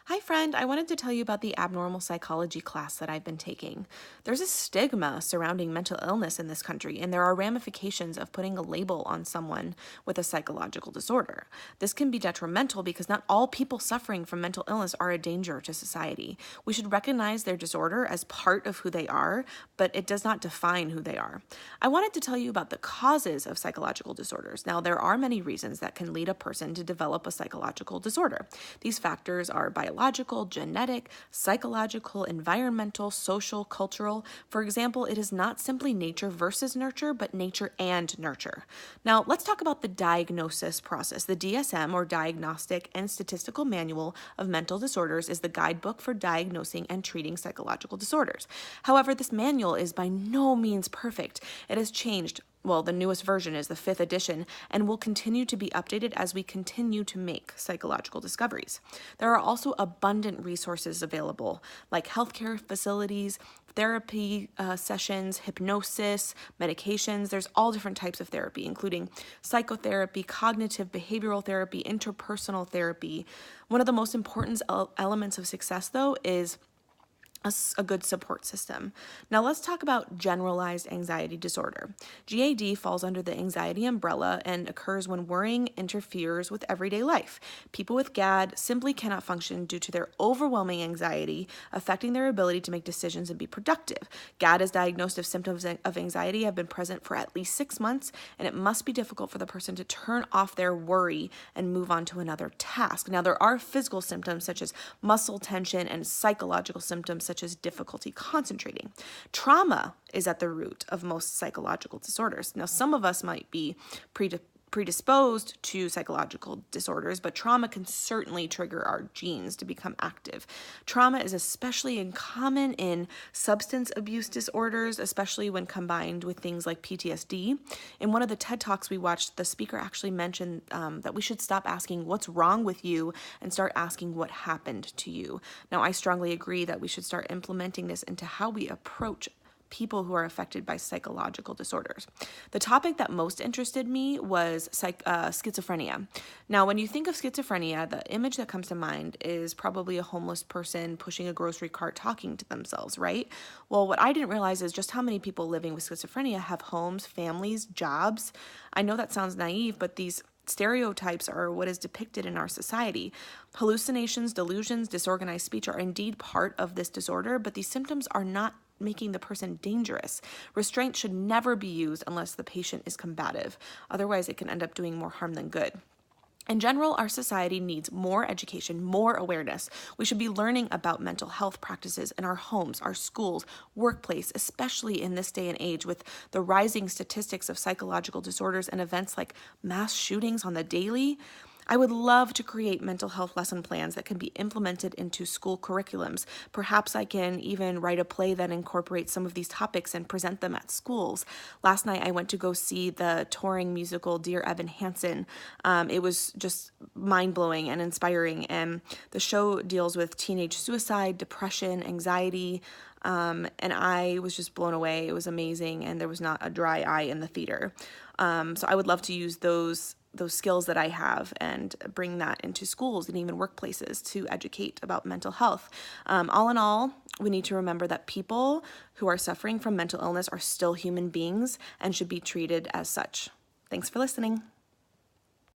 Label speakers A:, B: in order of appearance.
A: Hi, friend. I wanted to tell you about the abnormal psychology class that I've been taking. There's a stigma surrounding mental illness in this country, and there are ramifications of putting a label on someone with a psychological disorder. This can be detrimental because not all people suffering from mental illness are a danger to society. We should recognize their disorder as part of who they are, but it does not define who they are. I wanted to tell you about the causes of psychological disorders. Now, there are many reasons that can lead a person to develop a psychological disorder. These factors are biological, genetic, psychological, environmental, social, cultural. For example, it is not simply nature versus nurture, but nature and nurture. Now, let's talk about the diagnosis process. The DSM, or Diagnostic and Statistical Manual of Mental Disorders, is the guidebook for diagnosing and treating psychological disorders. However, this manual is by no means perfect. It has changed. Well, the newest version is the fifth edition and will continue to be updated as we continue to make psychological discoveries. There are also abundant resources available, like healthcare facilities, therapy sessions, hypnosis, medications. There's all different types of therapy, including psychotherapy, cognitive behavioral therapy, interpersonal therapy. One of the most important elements of success, though, is a good support system. Now let's talk about generalized anxiety disorder. GAD falls under the anxiety umbrella and occurs when worrying interferes with everyday life. People with GAD simply cannot function due to their overwhelming anxiety, affecting their ability to make decisions and be productive. GAD is diagnosed if symptoms of anxiety have been present for at least 6 months, and it must be difficult for the person to turn off their worry and move on to another task. Now, there are physical symptoms such as muscle tension and psychological symptoms such as difficulty concentrating. Trauma is at the root of most psychological disorders. Now, some of us might be predisposed to psychological disorders, but trauma can certainly trigger our genes to become active. Trauma is especially common in substance abuse disorders, especially when combined with things like PTSD. In one of the TED Talks we watched, the speaker actually mentioned that we should stop asking what's wrong with you and start asking what happened to you. Now, I strongly agree that we should start implementing this into how we approach people who are affected by psychological disorders. The topic that most interested me was schizophrenia. Now, when you think of schizophrenia, the image that comes to mind is probably a homeless person pushing a grocery cart talking to themselves, right? Well, what I didn't realize is just how many people living with schizophrenia have homes, families, jobs. I know that sounds naive, but these stereotypes are what is depicted in our society. Hallucinations, delusions, disorganized speech are indeed part of this disorder, but these symptoms are not making the person dangerous. Restraint should never be used unless the patient is combative. Otherwise, it can end up doing more harm than good. In general, our society needs more education, more awareness. We should be learning about mental health practices in our homes, our schools, workplace, especially in this day and age with the rising statistics of psychological disorders and events like mass shootings on the daily. I would love to create mental health lesson plans that can be implemented into school curriculums. Perhaps I can even write a play that incorporates some of these topics and present them at schools. Last night, I went to go see the touring musical Dear Evan Hansen. It was just mind-blowing and inspiring, and the show deals with teenage suicide, depression, anxiety, and I was just blown away. It was amazing, and there was not a dry eye in the theater. So I would love to use those skills that I have and bring that into schools and even workplaces to educate about mental health. All in all, we need to remember that people who are suffering from mental illness are still human beings and should be treated as such. Thanks for listening.